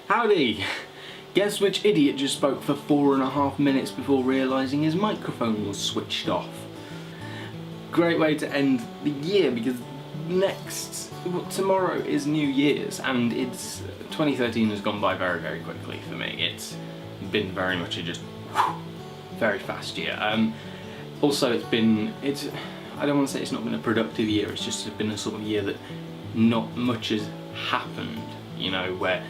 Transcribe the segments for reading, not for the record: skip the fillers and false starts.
Howdy! Guess which idiot just spoke for 4.5 minutes before realising his microphone was switched off? Great way to end the year, because tomorrow is New Year's, and 2013 has gone by very, very quickly for me. It's been very much a very fast year. Also, I don't want to say it's not been a productive year, it's just been a sort of year that not much has happened, you know, where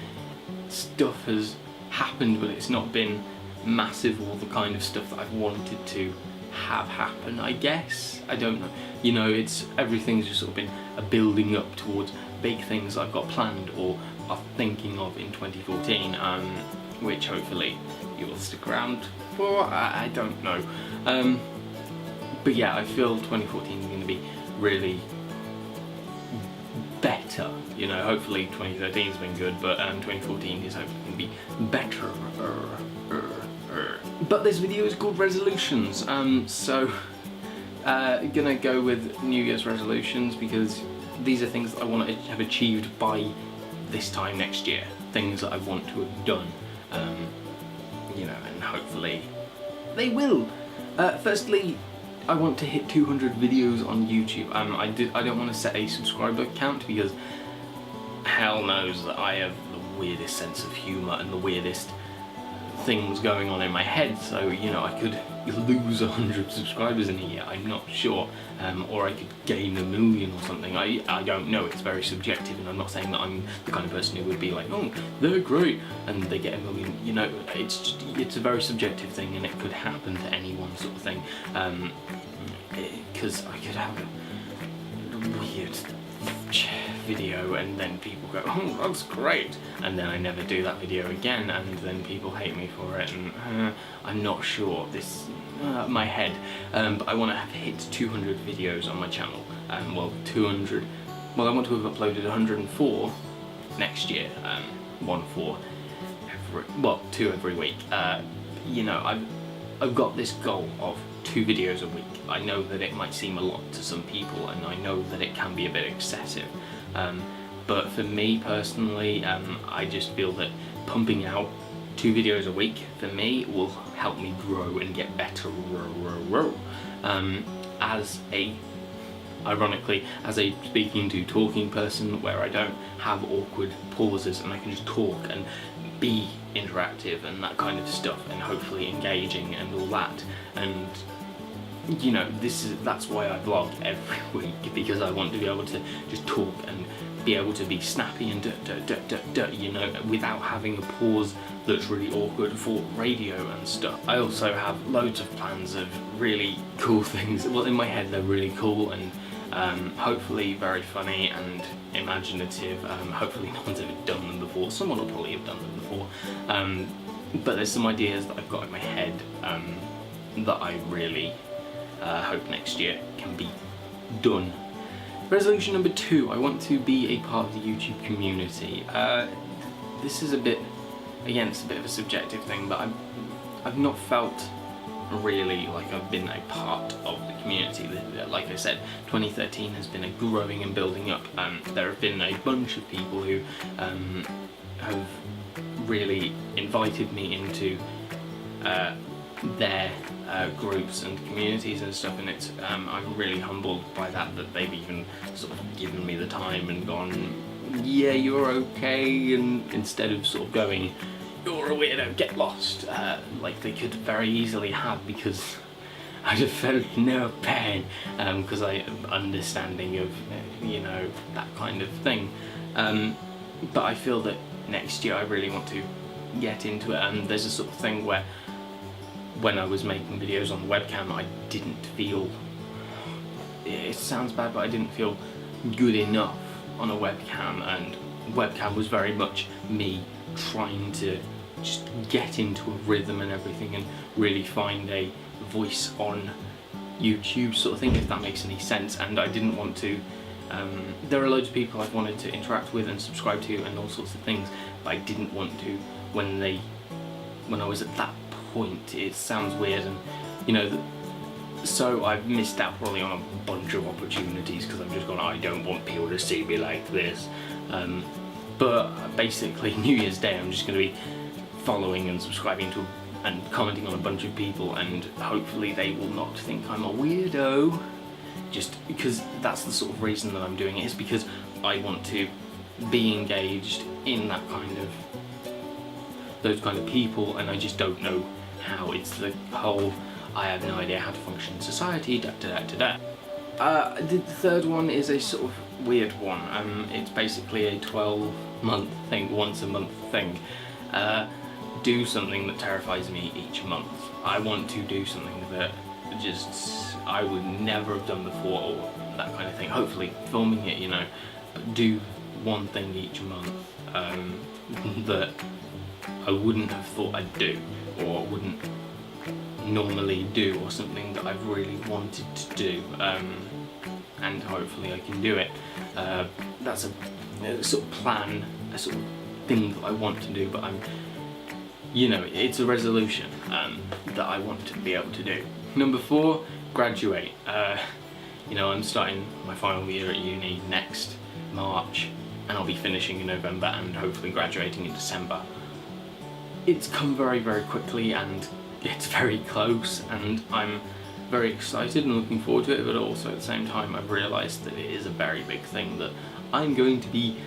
stuff has happened but it's not been massive or the kind of stuff that I've wanted to have happen, I guess. I don't know. You know, everything's just sort of been a building up towards big things I've got planned or are thinking of in 2014, which hopefully you will stick around for. I don't know. But yeah, I feel 2014 is going to be really better. You know, hopefully 2013 has been good, but 2014 is hopefully going to be better. But this video is called resolutions, so gonna go with New Year's resolutions because these are things that I want to have achieved by this time next year. Things that I want to have done, you know, and hopefully they will. Firstly, I want to hit 200 videos on YouTube. I don't want to set a subscriber count because hell knows that I have the weirdest sense of humour and the weirdest things going on in my head, so you know, I could lose 100 subscribers in a year, I'm not sure, or I could gain 1 million or something. I don't know, it's very subjective, and I'm not saying that I'm the kind of person who would be like, oh, they're great, and they get 1 million, you know, it's a very subjective thing, and it could happen to anyone sort of thing, because I could have a weird video and then people go, oh, that's great, and then I never do that video again, and then people hate me for it, and I'm not sure, my head, but I want to have hit 200 videos on my channel, I want to have uploaded 104 next year, 2 every week. You know, I've got this goal of 2 videos a week. I know that it might seem a lot to some people, and I know that it can be a bit excessive, but for me personally, I just feel that pumping out 2 videos a week for me will help me grow and get better. Ironically, as a speaking to talking person where I don't have awkward pauses and I can just talk and be interactive and that kind of stuff, and hopefully engaging and all that, and you know, that's why I vlog every week, because I want to be able to just talk and be able to be snappy and you know, without having a pause that's really awkward for radio and stuff. I also have loads of plans of really cool things. Well, in my head they're really cool and hopefully very funny and imaginative. Hopefully no one's ever done them before. Someone will probably have done them before. But there's some ideas that I've got in my head that I really hope next year can be done. Resolution number 2, I want to be a part of the YouTube community. This is a bit of a subjective thing, but I've not felt really like I've been a part of the community. Like I said, 2013 has been a growing and building up. There have been a bunch of people who have really invited me into their groups and communities and stuff, and I'm really humbled by that they've even sort of given me the time and gone, yeah, you're okay, and instead of sort of going, you're a weirdo, get lost, like they could very easily have, because I'd have felt no pain, because I am understanding of, you know, that kind of thing. But I feel that next year I really want to get into it, and there's a sort of thing where when I was making videos on the webcam, I didn't feel, it sounds bad, but I didn't feel good enough on a webcam, and webcam was very much me trying to just get into a rhythm and everything and really find a voice on YouTube sort of thing, if that makes any sense. And I didn't want to, there are loads of people I've wanted to interact with and subscribe to and all sorts of things, but I didn't want to when I was at that point. It sounds weird, and you know, so I've missed out probably on a bunch of opportunities because I've just gone, I don't want people to see me like this. But basically, New Year's Day, I'm just going to be following and subscribing to and commenting on a bunch of people, and hopefully they will not think I'm a weirdo. Just because that's the sort of reason that I'm doing it, is because I want to be engaged in that kind of, those kind of people, and I just don't know how. It's the whole, I have no idea how to function in society, da da da da da. The third one is a sort of weird one. It's basically a 12-month thing, once a month thing. Do something that terrifies me each month. I want to do something that just I would never have done before, or that kind of thing. Hopefully filming it, you know, but do one thing each month that I wouldn't have thought I'd do, or wouldn't normally do, or something that I've really wanted to do, and hopefully I can do it. That's a sort of plan, a sort of thing that I want to do, but you know, it's a resolution that I want to be able to do. Number 4, graduate. You know, I'm starting my final year at uni next March, and I'll be finishing in November and hopefully graduating in December. It's come very, very quickly, and it's very close, and I'm very excited and looking forward to it, but also at the same time I've realised that it is a very big thing, that I'm going to be,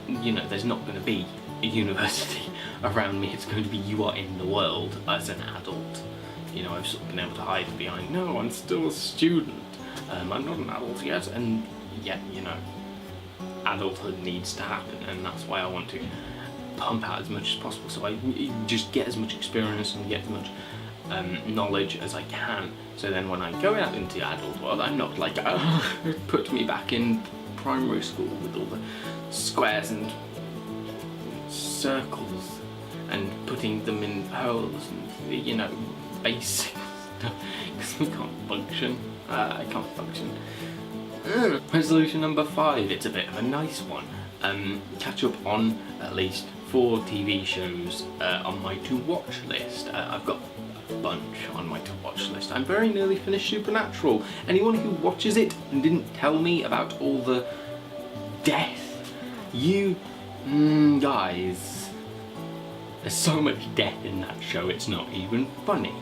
you know, there's not going to be a university around me. It's going to be you are in the world as an adult. You know, I've sort of been able to hide behind, no, I'm still a student, I'm not an adult yet, and yet, you know, adulthood needs to happen, and that's why I want to pump out as much as possible, so I just get as much experience and get as much knowledge as I can, so then when I go out into the adult world, I'm not like, put me back in primary school with all the squares and circles and putting them in holes and, you know, basic stuff, because we can't function. I can't function. Resolution number 5, it's a bit of a nice one. Catch up on at least 4 TV shows on my to-watch list. I've got a bunch on my to-watch list. I'm very nearly finished Supernatural. Anyone who watches it and didn't tell me about all the death, you guys, there's so much death in that show, it's not even funny.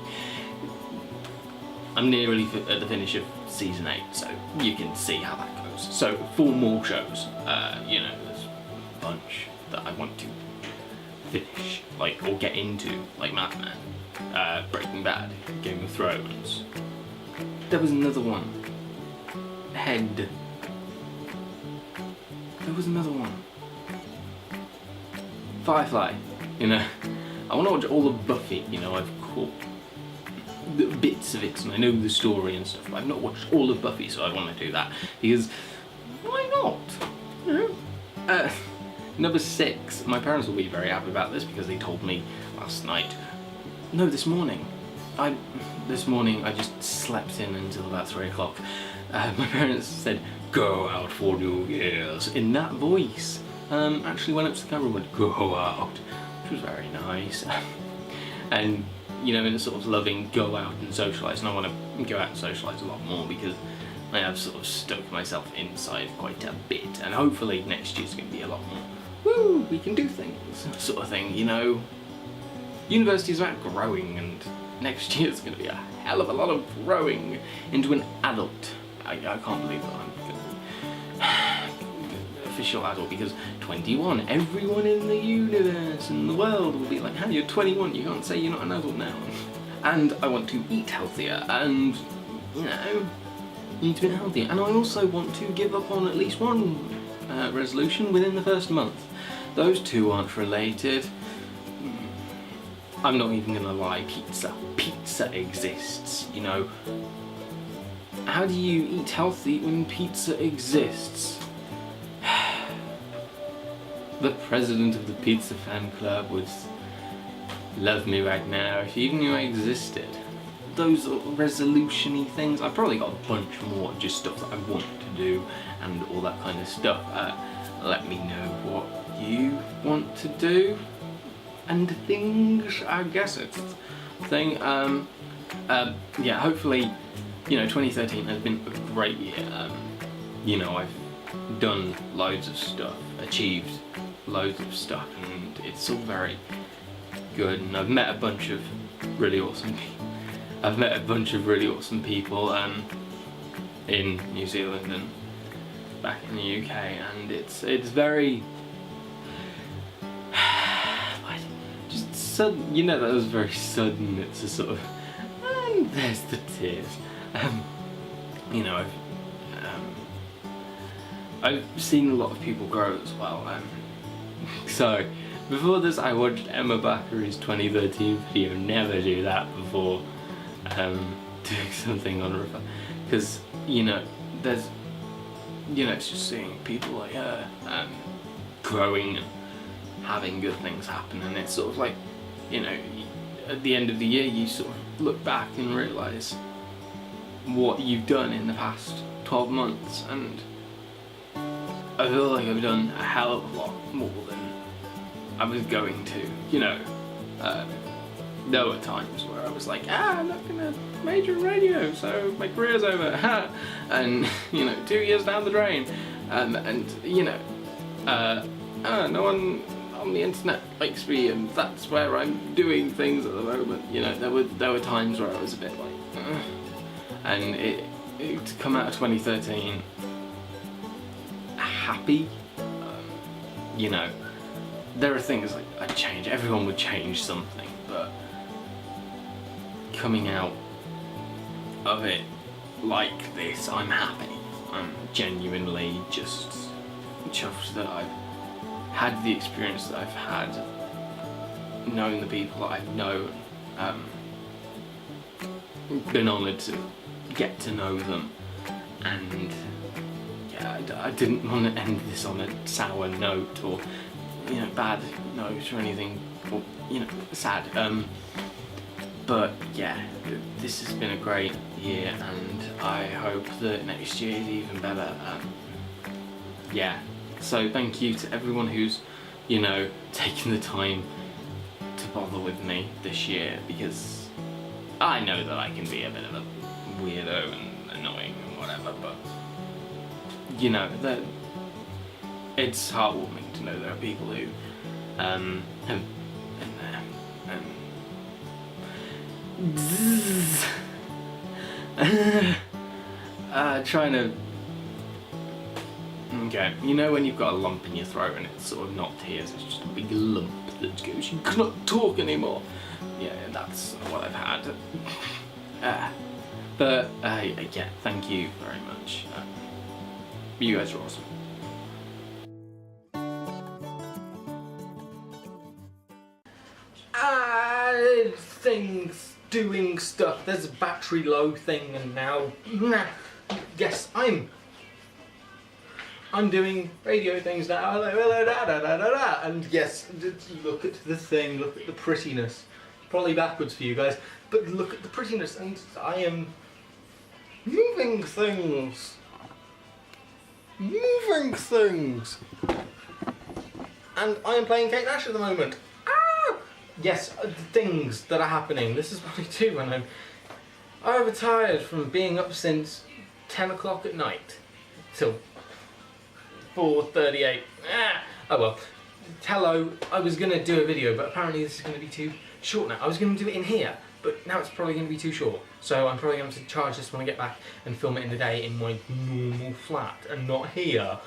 I'm nearly at the finish of season 8, so you can see how that goes. So 4 more shows, you know, there's a bunch that I want to finish, like, or get into, like Mad Men, Breaking Bad, Game of Thrones. There was another one, Head. There was another one, Firefly, you know. I want to watch all of Buffy, you know, I've caught bits of it and I know the story and stuff, but I've not watched all of Buffy, so I want to do that, because why not? You know? Number 6, my parents will be very happy about this because they told me last night, no, this morning I just slept in until about 3 o'clock. My parents said, go out for New Year's, in that voice. Actually went up to the camera and went, go out, which was very nice. And, you know, in a sort of loving go out and socialise, and I want to go out and socialise a lot more because I have sort of stuck myself inside quite a bit, and hopefully next year's going to be a lot more, woo, we can do things, sort of thing, you know. University's about growing, and next year's going to be a hell of a lot of growing into an adult. I can't believe that I'm going to be official adult, because 21, everyone in the universe and the world will be like, hey, you're 21, you can't say you're not an adult now. And I want to eat healthier, and, you know, need to be healthier. And I also want to give up on at least one resolution within the first month. Those two aren't related. I'm not even gonna lie, pizza exists, you know. How do you eat healthy when pizza exists? The president of the pizza fan club would love me right now if he even knew I existed. Those resolution-y things, I've probably got a bunch more, just stuff that I want to do and all that kind of stuff. Let me know what you want to do and things, I guess it's a thing. Yeah, hopefully, you know, 2013 has been a great year. You know, I've done loads of stuff, achieved loads of stuff, and it's all very good. And I've met a bunch of really awesome people. I've met a bunch of really awesome people in New Zealand and back in the UK, and it's very just sudden. You know, that was very sudden. It's a sort of and there's the tears. You know, I've seen a lot of people grow as well. So before this, I watched Emma Bakari's 2013 video. Never do that before doing something on River, because you know, there's, you know, it's just seeing people like her growing and having good things happen, and it's sort of like, you know, at the end of the year you sort of look back and realise what you've done in the past 12 months, and I feel like I've done a hell of a lot more than I was going to, you know. There were times where I was like, I'm not gonna major in radio, so my career's over, and you know, 2 years down the drain, and you know, no one on the internet likes me, and that's where I'm doing things at the moment. You know, there were times where I was a bit like, and it to come out of 2013 happy. You know, there are things like I'd change. Everyone would change something, but coming out of it like this, I'm happy. I'm genuinely just chuffed that I've had the experience that I've had, known the people that I've known, been honoured to get to know them, and yeah, I didn't want to end this on a sour note or, you know, bad note or anything, or, you know, sad. But yeah, this has been a great year, and I hope that next year is even better. Yeah, so thank you to everyone who's, you know, taken the time to bother with me this year, because I know that I can be a bit of a weirdo and annoying and whatever, but you know, that it's heartwarming to know there are people who have been there. Trying to. Okay, you know when you've got a lump in your throat and it's sort of not tears, it's just a big lump that goes, you cannot talk anymore. Yeah, that's what I've had. But yeah, thank you very much. You guys are awesome. Things, doing stuff. There's a battery low thing, and now, yes, I'm doing radio things now. And yes, look at the thing. Look at the prettiness. Probably backwards for you guys, but look at the prettiness, and I am moving things. Moving things. And I am playing Kate Nash at the moment. Yes, things that are happening. This is what I do when I'm overtired from being up since 10 o'clock at night till 4:38. Oh well. Hello, I was going to do a video, but apparently this is going to be too short now. I was going to do it in here, but now it's probably going to be too short. So I'm probably going to charge this when I get back and film it in the day in my normal flat and not here.